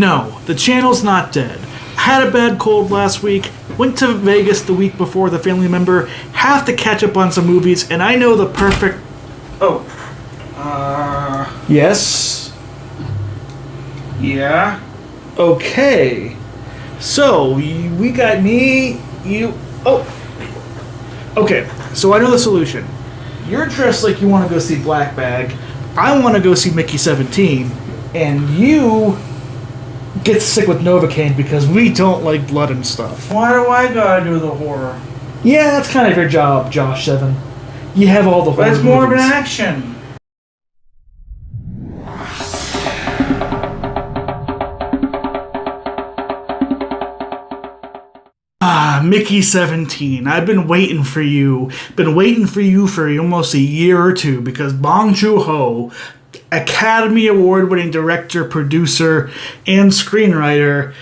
No, the channel's not dead. I had a bad cold last week, went to Vegas the week before the family member, have to catch up on some movies, and I know the perfect... Oh. Yes? Yeah? Okay. So, we got me, you... Oh. Okay, so I know the solution. You're dressed like you want to go see Black Bag, I want to go see Mickey 17, and you get sick with Novacaine because we don't like blood and stuff. Why do I gotta do the horror? Yeah, that's kind of your job, Josh 7. You have all the horror. But it's more movies. of an action. Mickey 17. I've been waiting for you. Been waiting for you for almost a year or two because Bong Joon-ho, Academy Award-winning director, producer, and screenwriter,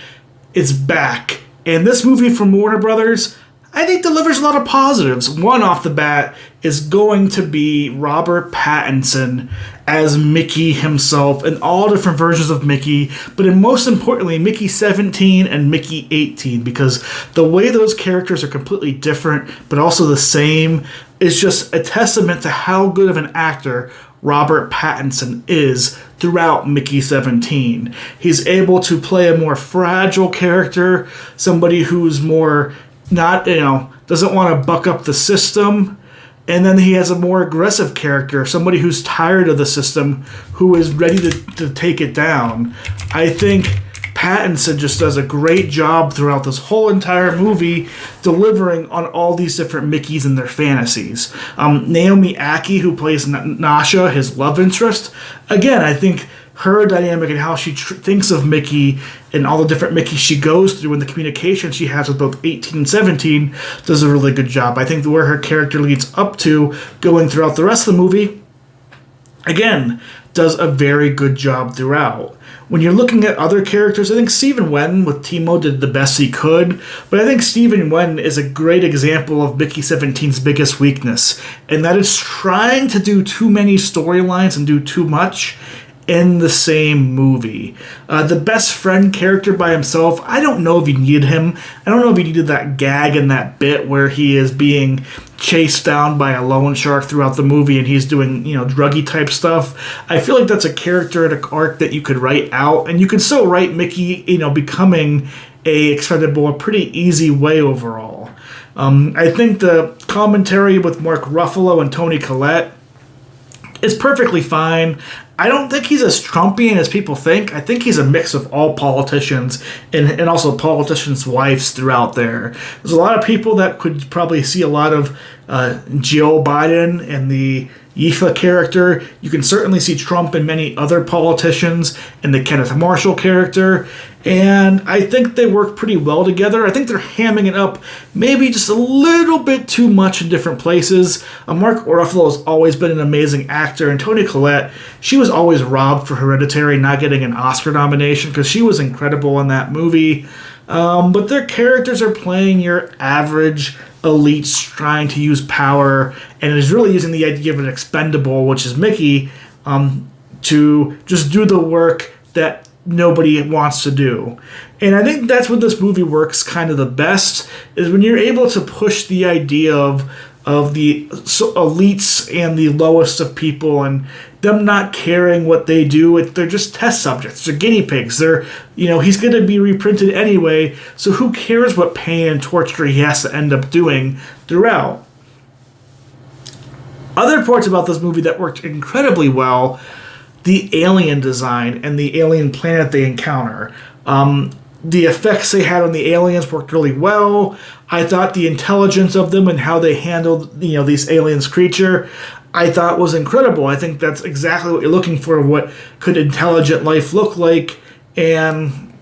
is back. And this movie from Warner Brothers, I think delivers a lot of positives. One off the bat is going to be Robert Pattinson as Mickey himself in all different versions of Mickey, but most importantly, Mickey 17 and Mickey 18, because the way those characters are completely different, but also the same, is just a testament to how good of an actor Robert Pattinson is throughout Mickey 17. He's able to play a more fragile character, somebody who's more not, doesn't want to buck up the system. And then he has a more aggressive character, somebody who's tired of the system, who is ready to take it down. I think Pattinson just does a great job throughout this whole entire movie, delivering on all these different Mickeys and their fantasies. Naomi Ackie, who plays Nasha, his love interest, again, I think her dynamic and how she thinks of Mickey and all the different Mickeys she goes through and the communication she has with both 18 and 17 does a really good job. I think where her character leads up to going throughout the rest of the movie, again, does a very good job throughout. When you're looking at other characters, I think Stephen Wen with Timo did the best he could, but I think Stephen Wen is a great example of Mickey 17's biggest weakness, and that is trying to do too many storylines and do too much in the same movie. The best friend character by himself, I don't know if you needed him. I don't know if you needed that gag and that bit where he is being chased down by a loan shark throughout the movie and he's doing, druggy type stuff. I feel like that's a character and an arc that you could write out, and you could still write Mickey, becoming a expendable a pretty easy way overall. I think the commentary with Mark Ruffalo and Toni Collette is perfectly fine. I don't think he's as Trumpian as people think. I think he's a mix of all politicians and also politicians' wives throughout there. There's a lot of people that could probably see a lot of Joe Biden and the Yifa character. You can certainly see Trump and many other politicians and the Kenneth Marshall character. And I think they work pretty well together. I think they're hamming it up maybe just a little bit too much in different places. Mark Ruffalo has always been an amazing actor, and Toni Collette, she was always robbed for Hereditary not getting an Oscar nomination because she was incredible in that movie. But their characters are playing your average elites trying to use power, and is really using the idea of an expendable, which is Mickey, to just do the work that nobody wants to do. And I think that's when this movie works kind of the best, is when you're able to push the idea of the elites and the lowest of people and them not caring what they do. They're just test subjects. They're guinea pigs. He's going to be reprinted anyway, so who cares what pain and torture he has to end up doing throughout. Other parts about this movie that worked incredibly well, the alien design and the alien planet they encounter. The effects they had on the aliens worked really well. I thought the intelligence of them and how they handled, these aliens creature, I thought was incredible. I think that's exactly what you're looking for, what could intelligent life look like. And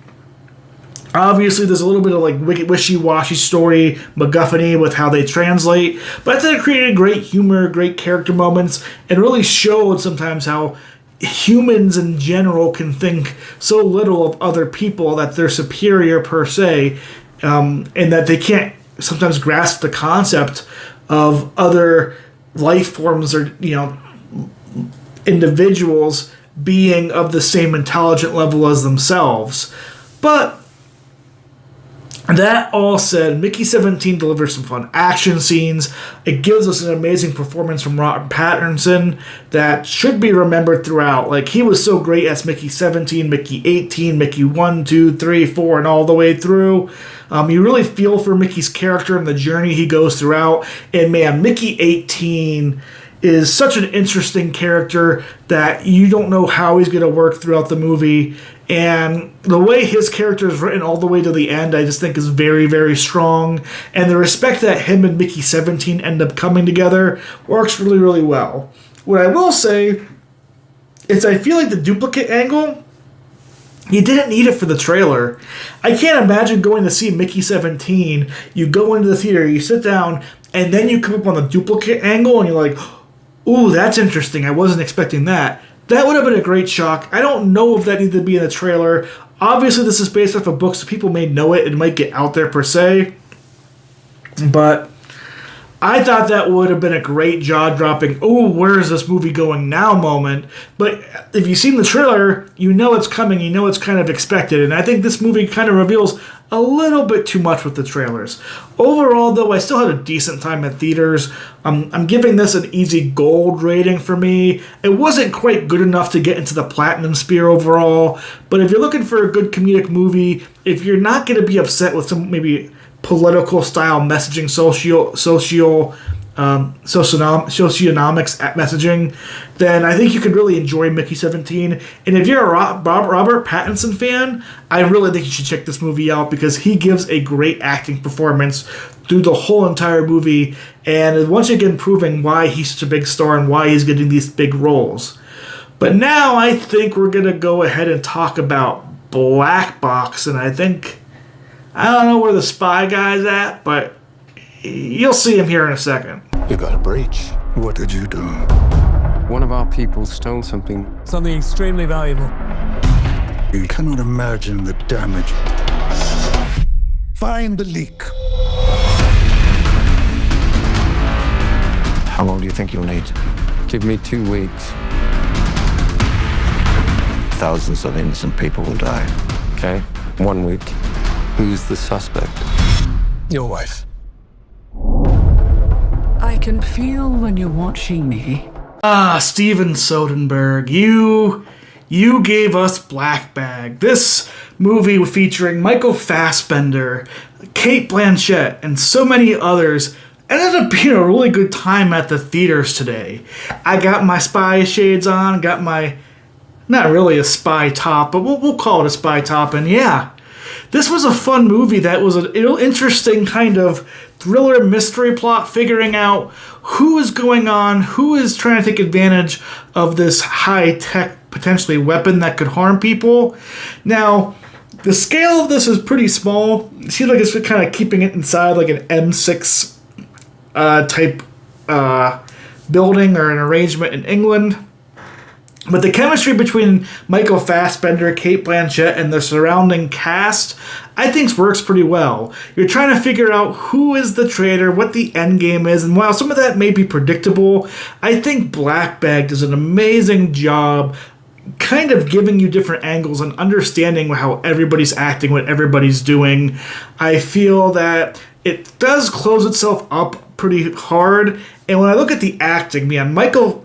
obviously there's a little bit of wishy-washy story, MacGuffin-y with how they translate, but I thought it created great humor, great character moments, and really showed sometimes how humans in general can think so little of other people that they're superior per se, and that they can't sometimes grasp the concept of other life forms or individuals being of the same intelligent level as themselves. But that all said, Mickey 17 delivers some fun action scenes. It gives us an amazing performance from Robert Pattinson that should be remembered throughout. Like, he was so great as Mickey 17, Mickey 18, Mickey 1, 2, 3, 4, and all the way through. You really feel for Mickey's character and the journey he goes throughout. And man, Mickey 18 is such an interesting character that you don't know how he's going to work throughout the movie. And the way his character is written all the way to the end, I just think is very, very strong. And the respect that him and Mickey 17 end up coming together works really, really well. What I will say is I feel like the duplicate angle, you didn't need it for the trailer. I can't imagine going to see Mickey 17. You go into the theater, you sit down, and then you come up on the duplicate angle, and you're like, ooh, that's interesting. I wasn't expecting that. That would have been a great shock. I don't know if that needed to be in the trailer. Obviously, this is based off a book, so people may know it. It might get out there per se. But I thought that would have been a great jaw-dropping, oh, where is this movie going now moment. But if you've seen the trailer, you know it's coming. You know it's kind of expected. And I think this movie kind of reveals a little bit too much with the trailers. Overall, though, I still had a decent time at theaters. I'm giving this an easy gold rating for me. It wasn't quite good enough to get into the platinum sphere overall, but if you're looking for a good comedic movie, if you're not going to be upset with some maybe political style messaging, socioeconomics messaging, then I think you could really enjoy Mickey 17. And if you're a Robert Pattinson fan, I really think you should check this movie out because he gives a great acting performance through the whole entire movie, and is once again proving why he's such a big star and why he's getting these big roles. But now I think we're going to go ahead and talk about Black Box, and I don't know where the spy guy's at, but you'll see him here in a second. You got a breach. What did you do? One of our people stole something. Something extremely valuable. You cannot imagine the damage. Find the leak. How long do you think you'll need? Give me 2 weeks. Thousands of innocent people will die. Okay, 1 week. Who's the suspect? Your wife. I can feel when you're watching me. Steven Soderbergh, you gave us Black Bag. This movie featuring Michael Fassbender, Cate Blanchett, and so many others ended up being a really good time at the theaters today. I got my spy shades on, got my, not really a spy top, but we'll call it a spy top, and yeah, this was a fun movie that was an interesting kind of thriller mystery plot, figuring out who is going on, who is trying to take advantage of this high-tech, potentially weapon that could harm people. Now, the scale of this is pretty small. It seems like it's kind of keeping it inside like an M6 type building or an arrangement in England. But the chemistry between Michael Fassbender, Cate Blanchett, and the surrounding cast, I think works pretty well. You're trying to figure out who is the traitor, what the end game is, and while some of that may be predictable, I think Black Bag does an amazing job kind of giving you different angles and understanding how everybody's acting, what everybody's doing. I feel that it does close itself up pretty hard, and when I look at the acting, man, Michael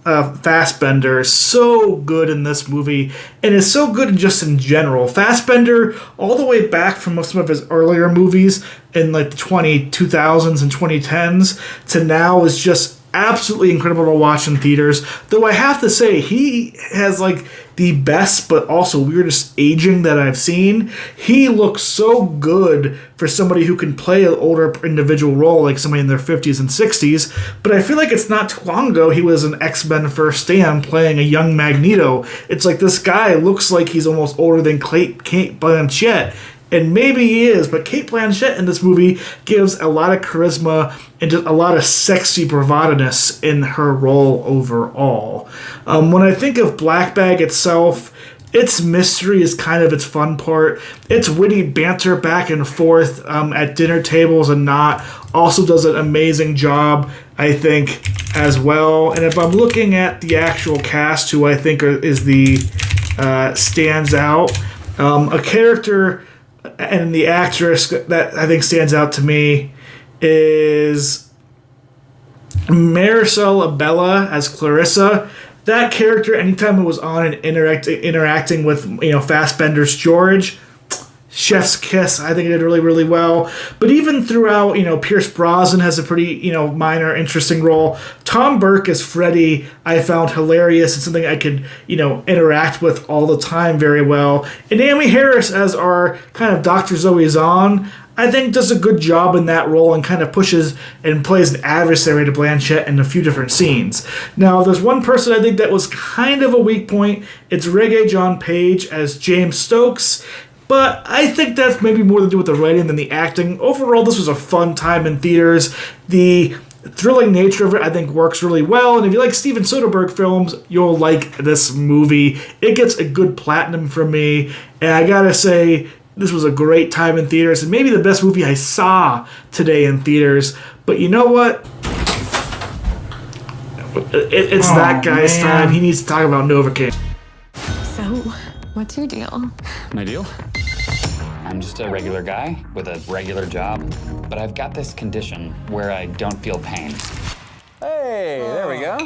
Fassbender is so good in this movie, and is so good just in general. Fassbender, all the way back from some of his earlier movies in like the 2000s and 2010s to now, is just absolutely incredible to watch in theaters. Though I have to say, he has like the best but also weirdest aging that I've seen. He looks so good for somebody who can play an older individual role, like somebody in their 50s and 60s. But I feel like it's not too long ago he was an X-Men First Stand playing a young Magneto. It's like this guy looks like he's almost older than Cate Blanchett. And maybe he is, but Cate Blanchett in this movie gives a lot of charisma and just a lot of sexy bravadness in her role overall. When I think of Black Bag itself, its mystery is kind of its fun part. Its witty banter back and forth at dinner tables and not also does an amazing job, I think, as well. And if I'm looking at the actual cast, who I think stands out, a character and the actress that I think stands out to me is Marisol Abella as Clarissa. That character, anytime it was on and interacting with Fassbender's George, chef's kiss. I think it did really, really well. But even throughout, Pierce Brosnan has a pretty, minor, interesting role. Tom Burke as Freddy, I found hilarious. It's something I could, interact with all the time very well. And Amy Harris as our kind of Dr. Zoe Zahn, I think does a good job in that role and kind of pushes and plays an adversary to Blanchett in a few different scenes. Now, there's one person I think that was kind of a weak point. It's Reggae John Page as James Stokes. But I think that's maybe more to do with the writing than the acting. Overall, this was a fun time in theaters. The thrilling nature of it, I think, works really well. And if you like Steven Soderbergh films, you'll like this movie. It gets a good platinum from me. And I gotta say, this was a great time in theaters. And maybe the best movie I saw today in theaters. But you know what? It's that guy's time. He needs to talk about Novacaine. So, what's your deal? My deal? I'm just a regular guy with a regular job, but I've got this condition where I don't feel pain. Hey, there we go.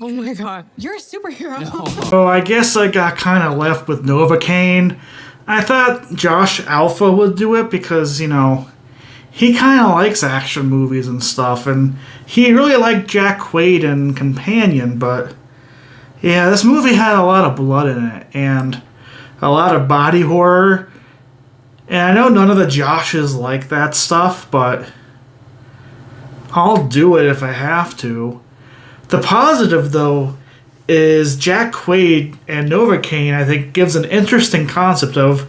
Oh my god, you're a superhero. So I guess I got kind of left with Novacaine. I thought Josh Alpha would do it because, he kind of likes action movies and stuff, and he really liked Jack Quaid in Companion, but yeah, this movie had a lot of blood in it, and a lot of body horror, and I know none of the Joshes like that stuff, but I'll do it if I have to. The positive, though, is Jack Quaid and Novocaine, I think, gives an interesting concept of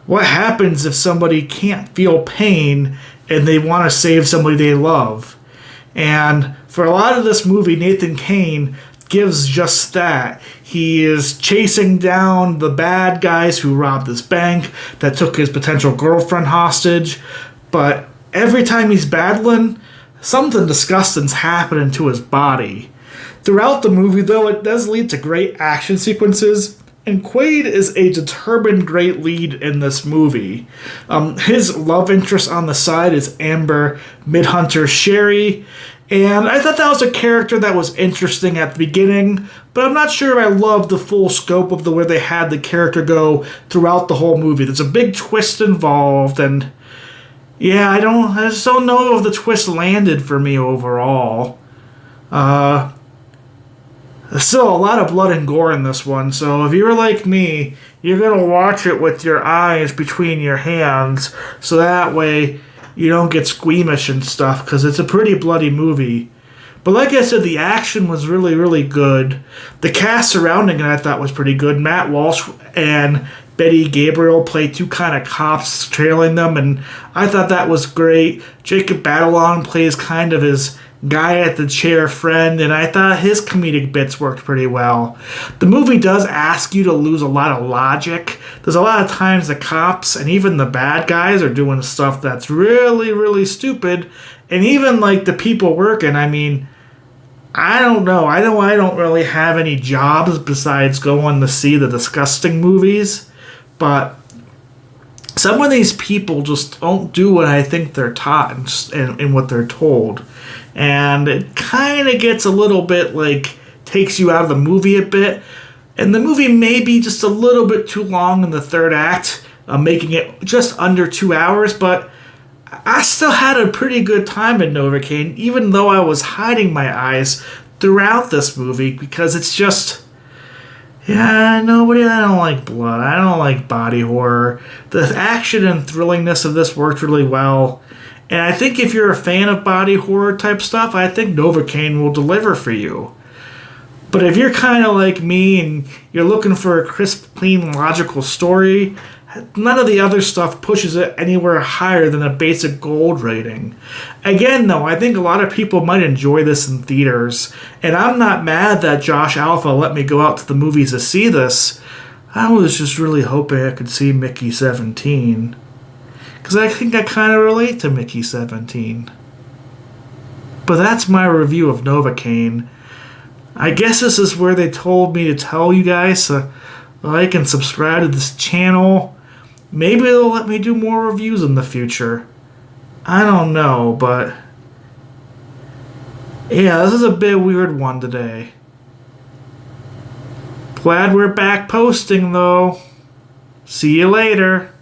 what happens if somebody can't feel pain and they want to save somebody they love. And for a lot of this movie, Nathan Cain gives just that. He is chasing down the bad guys who robbed this bank, that took his potential girlfriend hostage, but every time he's battling, something disgusting's happening to his body. Throughout the movie, though, it does lead to great action sequences, and Quaid is a determined great lead in this movie. His love interest on the side is Amber Midhunter Sherry, and I thought that was a character that was interesting at the beginning, but I'm not sure if I loved the full scope of the way they had the character go throughout the whole movie. There's a big twist involved, and yeah, I just don't know if the twist landed for me overall. There's still a lot of blood and gore in this one, so if you're like me, you're going to watch it with your eyes between your hands, so that way you don't get squeamish and stuff, because it's a pretty bloody movie. But like I said, the action was really, really good. The cast surrounding it I thought was pretty good. Matt Walsh and Betty Gabriel play two kind of cops trailing them, and I thought that was great. Jacob Batalon plays kind of his guy at the chair friend, and I thought his comedic bits worked pretty well. The movie does ask you to lose a lot of logic. There's a lot of times the cops and even the bad guys are doing stuff that's really, really stupid, and even like the people working, I mean, I don't know. I don't really have any jobs besides going to see the disgusting movies, but some of these people just don't do what I think they're taught and what they're told. And it kind of gets a little bit like, takes you out of the movie a bit. And the movie may be just a little bit too long in the third act, making it just under 2 hours. But I still had a pretty good time in Novocaine, even though I was hiding my eyes throughout this movie, because it's just... Yeah, I don't like blood. I don't like body horror. The action and thrillingness of this worked really well. And I think if you're a fan of body horror type stuff, I think Novocaine will deliver for you. But if you're kind of like me and you're looking for a crisp, clean, logical story, none of the other stuff pushes it anywhere higher than a basic gold rating. Again, though, I think a lot of people might enjoy this in theaters, and I'm not mad that Josh Alpha let me go out to the movies to see this. I was just really hoping I could see Mickey 17. Because I think I kind of relate to Mickey 17. But that's my review of Novacaine. I guess this is where they told me to tell you guys to like and subscribe to this channel. Maybe they'll let me do more reviews in the future. I don't know, but yeah, this is a bit weird one today. Glad we're back posting though. See you later.